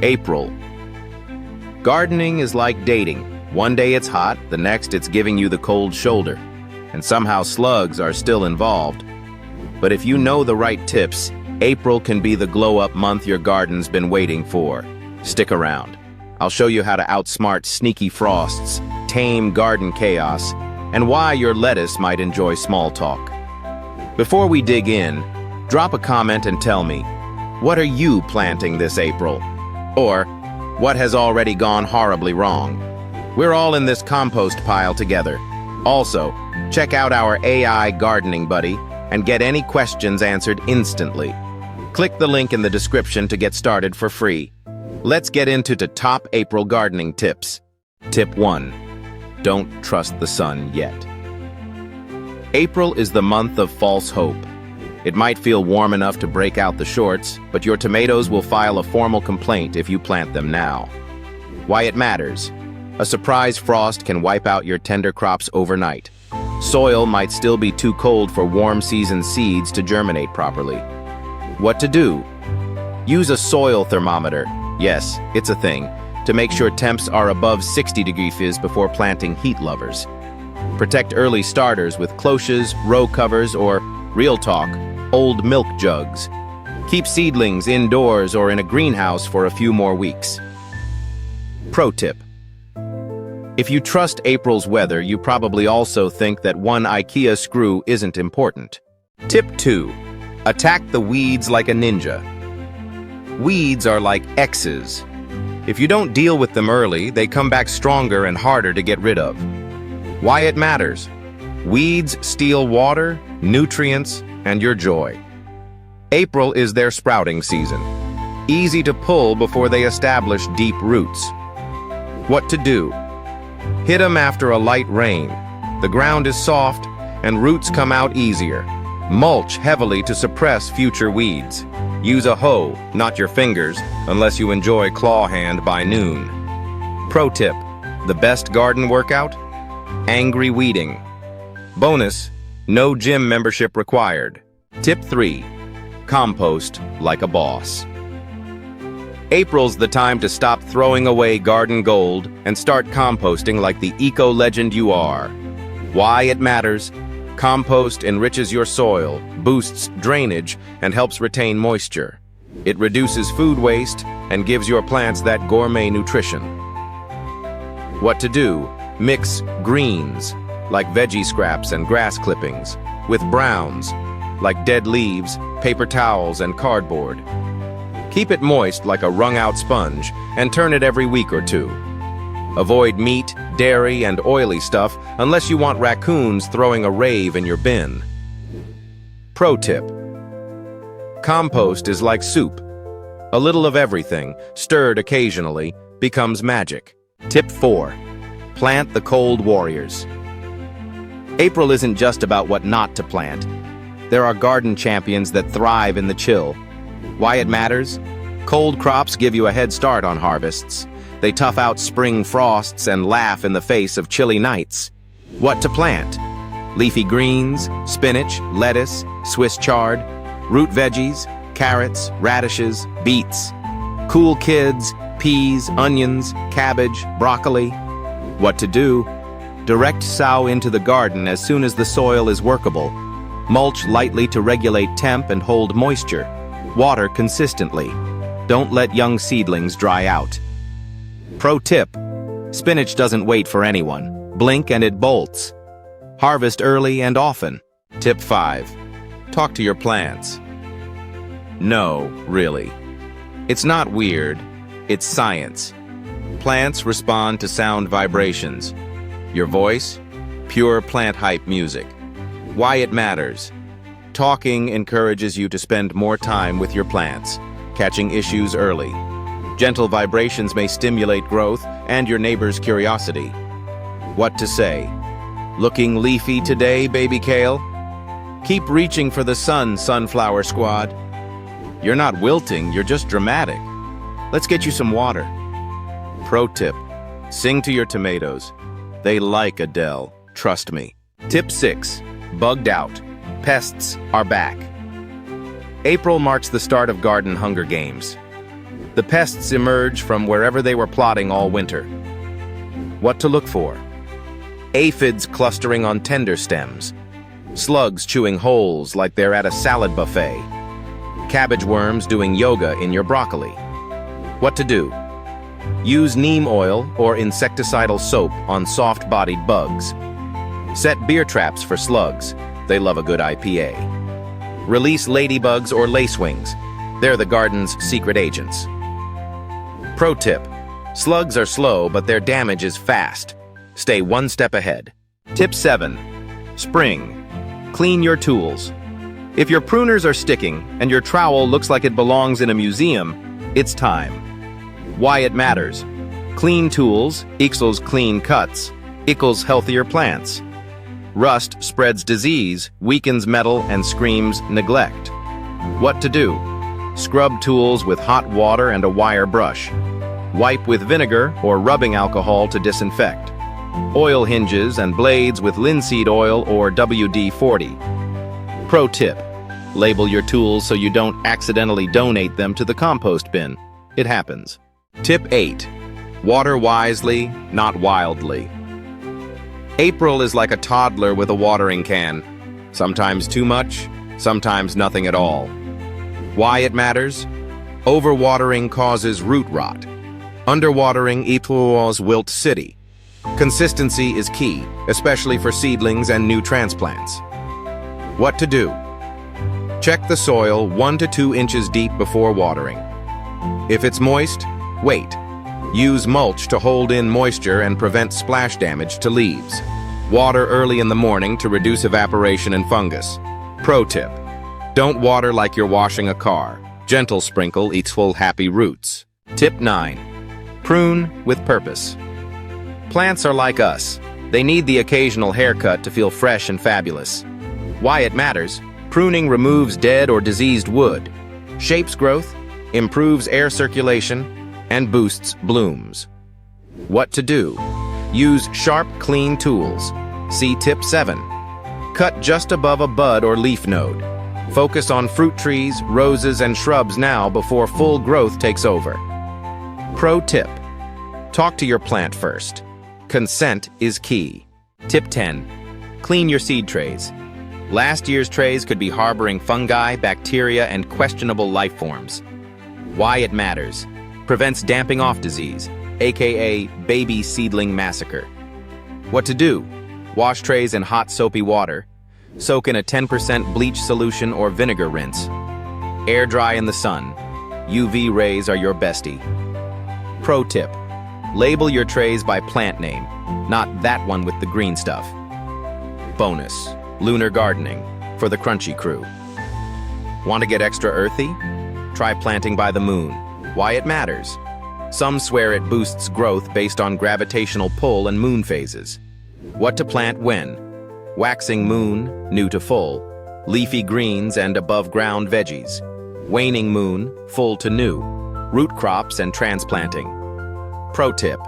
April. Gardening is like dating. One day it's hot, the next it's giving you the cold shoulder. And somehow slugs are still involved. But if you know the right tips, April can be the glow-up month your garden's been waiting for. Stick around. I'll show you how to outsmart sneaky frosts, tame garden chaos, and why your lettuce might enjoy small talk. Before we dig in, drop a comment and tell me, what are you planting this April? Or, what has already gone horribly wrong? We're all in this compost pile together. Also, check out our AI gardening buddy and get any questions answered instantly. Click the link in the description to get started for free. Let's get into the top April gardening tips. Tip 1. Don't trust the sun yet. April is the month of false hope. It might feel warm enough to break out the shorts, but your tomatoes will file a formal complaint if you plant them now. Why it matters. A surprise frost can wipe out your tender crops overnight. Soil might still be too cold for warm season seeds to germinate properly. What to do? Use a soil thermometer. Yes, it's a thing, to make sure temps are above 60 degrees before planting heat lovers. Protect early starters with cloches, row covers, or, real talk, old milk jugs. Keep seedlings indoors or in a greenhouse for a few more weeks. Pro tip. If you trust April's weather, you probably also think that one IKEA screw isn't important. Tip 2. Attack the weeds like a ninja. Weeds are like X's. If you don't deal with them early, they come back stronger and harder to get rid of. Why it matters. Weeds steal water, nutrients, and your joy. April is their sprouting season. Easy to pull before they establish deep roots. What to do? Hit them after a light rain. The ground is soft, and roots come out easier. Mulch heavily to suppress future weeds. Use a hoe, not your fingers, unless you enjoy claw hand by noon. Pro tip. The best garden workout? Angry weeding. Bonus, no gym membership required. Tip 3. Compost like a boss. April's the time to stop throwing away garden gold and start composting like the eco-legend you are. Why it matters? Compost enriches your soil, boosts drainage, and helps retain moisture. It reduces food waste and gives your plants that gourmet nutrition. What to do? Mix greens, like veggie scraps and grass clippings, with browns, like dead leaves, paper towels, and cardboard. Keep it moist like a wrung-out sponge, and turn it every week or two. Avoid meat, dairy, and oily stuff unless you want raccoons throwing a rave in your bin. Pro tip. Compost is like soup. A little of everything, stirred occasionally, becomes magic. Tip 4. Plant the cold warriors. April isn't just about what not to plant. There are garden champions that thrive in the chill. Why it matters? Cold crops give you a head start on harvests. They tough out spring frosts and laugh in the face of chilly nights. What to plant? Leafy greens, spinach, lettuce, Swiss chard, root veggies, carrots, radishes, beets. Cool kids, peas, onions, cabbage, broccoli. What to do? Direct sow into the garden as soon as the soil is workable. Mulch lightly to regulate temp and hold moisture. Water consistently. Don't let young seedlings dry out. Pro tip. Spinach doesn't wait for anyone. Blink and it bolts. Harvest early and often. Tip 5. Talk to your plants. No, really. It's not weird. It's science. Plants respond to sound vibrations. Your voice? Pure plant hype music. Why it matters. Talking encourages you to spend more time with your plants, catching issues early. Gentle vibrations may stimulate growth and your neighbor's curiosity. What to say? Looking leafy today, baby kale? Keep reaching for the sun, sunflower squad. You're not wilting, you're just dramatic. Let's get you some water. Pro tip. Sing to your tomatoes. They like Adele, trust me. Tip 6. Bugged out. Pests are back. April marks the start of garden Hunger Games. The pests emerge from wherever they were plotting all winter. What to look for? Aphids clustering on tender stems. Slugs chewing holes like they're at a salad buffet. Cabbage worms doing yoga in your broccoli. What to do? Use neem oil or insecticidal soap on soft-bodied bugs. Set beer traps for slugs. They love a good IPA. Release ladybugs or lacewings. They're the garden's secret agents. Pro tip: slugs are slow, but their damage is fast. Stay one step ahead. Tip 7. Spring. Clean your tools. If your pruners are sticking and your trowel looks like it belongs in a museum, it's time. Why it matters. Clean tools equals clean cuts equals healthier plants. Rust spreads disease, weakens metal, and screams neglect. What to do? Scrub tools with hot water and a wire brush. Wipe with vinegar or rubbing alcohol to disinfect. Oil hinges and blades with linseed oil or WD-40. Pro tip: label your tools so you don't accidentally donate them to the compost bin. It happens. Tip 8. Water wisely, not wildly. April is like a toddler with a watering can. Sometimes too much, sometimes nothing at all. Why it matters? Overwatering causes root rot. Underwatering equals wilt city. Consistency is key, especially for seedlings and new transplants. What to do? Check the soil 1 to 2 inches deep before watering. If it's moist, wait. Use mulch to hold in moisture and prevent splash damage to leaves. Water early in the morning to reduce evaporation and fungus. Pro tip: don't water like you're washing a car. Gentle sprinkle equals happy roots. Tip 9. Prune with purpose. Plants are like us. They need the occasional haircut to feel fresh and fabulous. Why it matters? Pruning removes dead or diseased wood, shapes growth, improves air circulation, and boosts blooms. What to do? Use sharp, clean tools. See tip 7. Cut just above a bud or leaf node. Focus on fruit trees, roses, and shrubs now before full growth takes over. Pro tip: talk to your plant first. Consent is key. Tip 10. Clean your seed trays. Last year's trays could be harboring fungi, bacteria, and questionable life forms. Why it matters. Prevents damping off disease, aka baby seedling massacre. What to do? Wash trays in hot soapy water. Soak in a 10% bleach solution or vinegar rinse. Air dry in the sun. UV rays are your bestie. Pro tip: label your trays by plant name, not that one with the green stuff. Bonus: Lunar gardening for the crunchy crew. Want to get extra earthy? Try planting by the moon. Why it matters. Some swear it boosts growth based on gravitational pull and moon phases. What to plant when? Waxing moon, new to full. Leafy greens and above-ground veggies. Waning moon, full to new. Root crops and transplanting. Pro tip: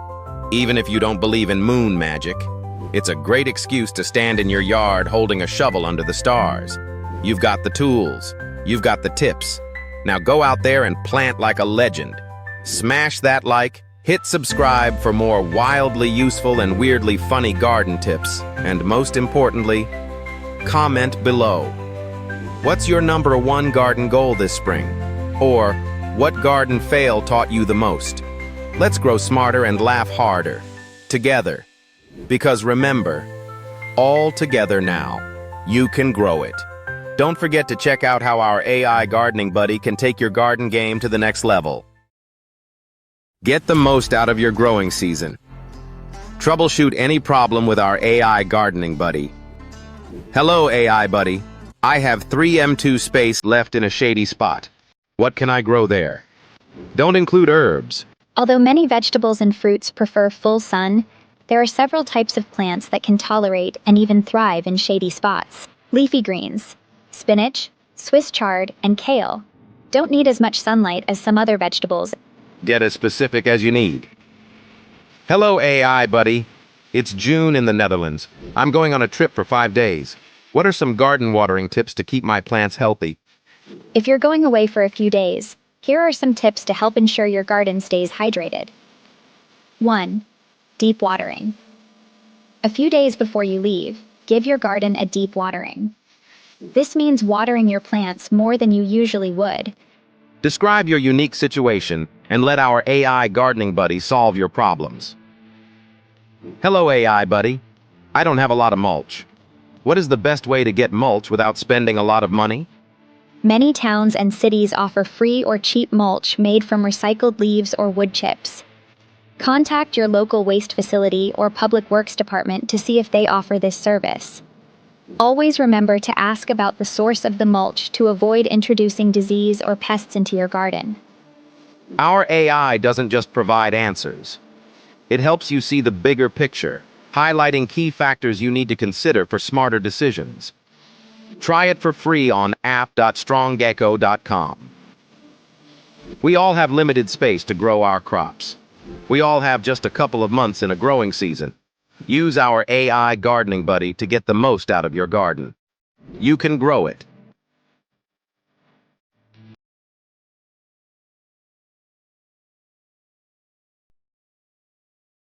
even if you don't believe in moon magic, it's a great excuse to stand in your yard holding a shovel under the stars. You've got the tools. You've got the tips. Now go out there and plant like a legend. Smash that like, hit subscribe for more wildly useful and weirdly funny garden tips, and most importantly, comment below. What's your #1 garden goal this spring? Or, what garden fail taught you the most? Let's grow smarter and laugh harder. Together. Because remember, all together now, you can grow it. Don't forget to check out how our AI gardening buddy can take your garden game to the next level. Get the most out of your growing season. Troubleshoot any problem with our AI gardening buddy. Hello, AI buddy. I have 3 m2 space left in a shady spot. What can I grow there? Don't include herbs. Although many vegetables and fruits prefer full sun, there are several types of plants that can tolerate and even thrive in shady spots. Leafy greens, spinach, Swiss chard, and kale don't need as much sunlight as some other vegetables. Get as specific as you need. Hello, AI buddy. It's June in the Netherlands. I'm going on a trip for 5 days. What are some garden watering tips to keep my plants healthy? If you're going away for a few days, Here are some tips to help ensure your garden stays hydrated. 1. Deep watering. A few days before you leave, give your garden a deep watering. This means watering your plants more than you usually would. Describe your unique situation and let our AI gardening buddy solve your problems. Hello, AI buddy. I don't have a lot of mulch. What is the best way to get mulch without spending a lot of money? Many towns and cities offer free or cheap mulch made from recycled leaves or wood chips. Contact your local waste facility or public works department to see if they offer this service. Always remember to ask about the source of the mulch to avoid introducing disease or pests into your garden. Our AI doesn't just provide answers. It helps you see the bigger picture, highlighting key factors you need to consider for smarter decisions. Try it for free on app.stronggecko.com. We all have limited space to grow our crops. We all have just a couple of months in a growing season. Use our AI gardening buddy to get the most out of your garden. You can grow it.